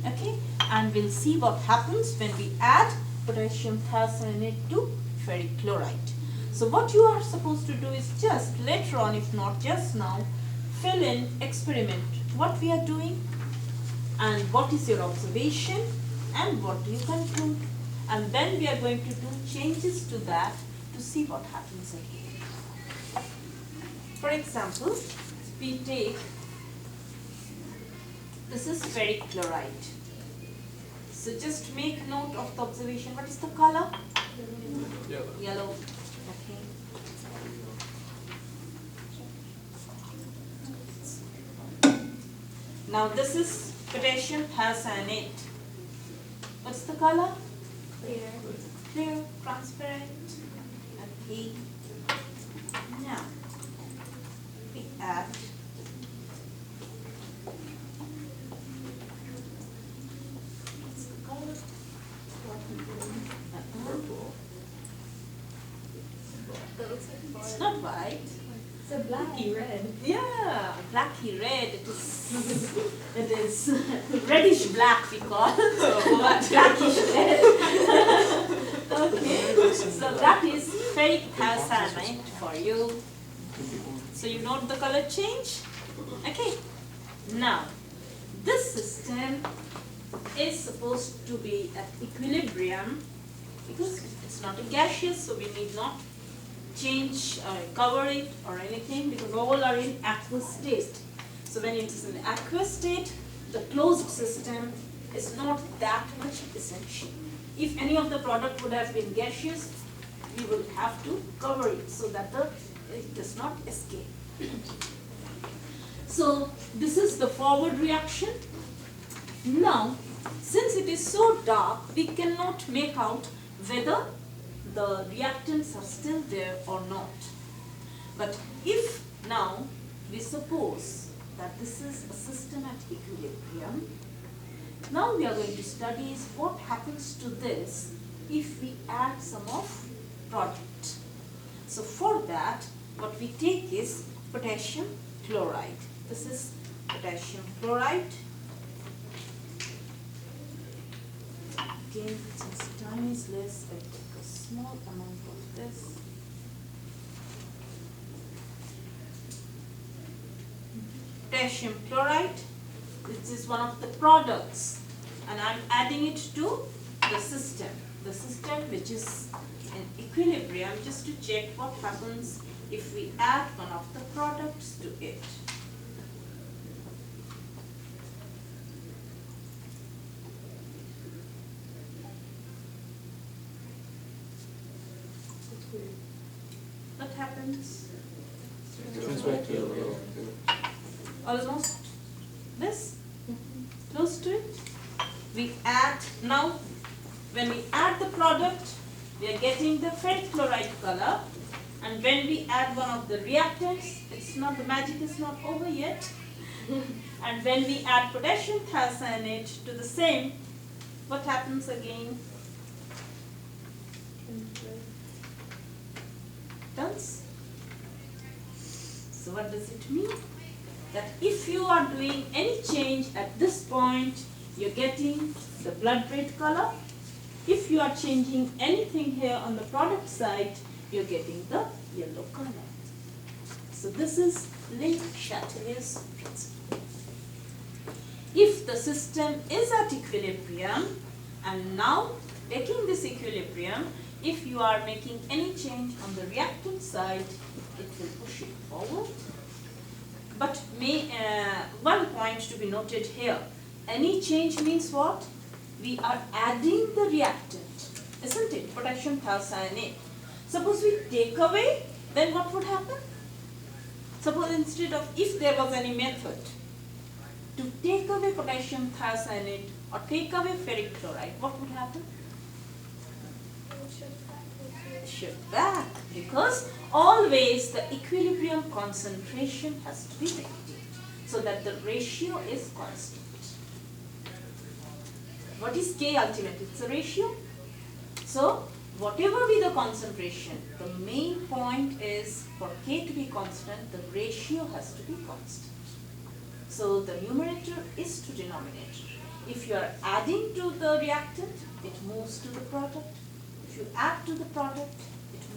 Okay, and we'll see what happens when we add potassium thiocyanate to ferric chloride. So what you are supposed to do is just later on, if not just now, fill in experiment what we are doing and what is your observation and what do you conclude, and then we are going to do changes to that to see what happens again. For example, we take, this is ferric chloride. So just make note of the observation. What is the color? Yellow. Yellow. Okay. Now this is potassium thiocyanate. What's the color? Clear. Clear, transparent. Okay. Now we add what's the color? Purple. That looks like It's blood. not white. It's a blacky red. Yeah, blacky red. It is reddish black we call, but blackish red. Okay, so that is ferric thiocyanate for you. So you note the color change? Okay. Now, this system is supposed to be at equilibrium because it's not a gaseous, so we need not change or cover it or anything because all are in aqueous state. So when it is in aqueous state, the closed system is not that much essential. If any of the product would have been gaseous, we would have to cover it so that it does not escape. So this is the forward reaction. Now, since it is so dark, we cannot make out whether the reactants are still there or not. But if now we suppose that this is a system at equilibrium, now we are going to study is what happens to this if we add some of product. So for that, what we take is potassium chloride. This is potassium chloride. Again, since time is less, I take a small amount of this. Potassium chloride, this is one of the products, and I'm adding it to the system which is in equilibrium, just to check what happens if we add one of the products to it. What happens? Turns back to yellow. Almost this, close to it. We add, now when we add the product, we are getting the ferric chloride color, and when we add one of the reactants, it's not, the magic is not over yet. And when we add potassium thiocyanate to the same, what happens again? Turns. So what does it mean? That if you are doing any change at this point, you're getting the blood red color. If you are changing anything here on the product side, you're getting the yellow color. So this is Le-Chatelier's principle. If the system is at equilibrium, and now taking this equilibrium, if you are making any change on the reactant side, it will push it forward. But one point to be noted here, any change means what? We are adding the reactant, isn't it? Potassium thiocyanate. Suppose we take away, then what would happen? Suppose instead of, if there was any method to take away potassium thiocyanate or take away ferric chloride, what would happen? Shift back, because always the equilibrium concentration has to be maintained so that the ratio is constant. What is K ultimately? It's a ratio. So whatever be the concentration, the main point is for K to be constant, the ratio has to be constant. So the numerator is to denominator. If you are adding to the reactant, it moves to the product. If you add to the product,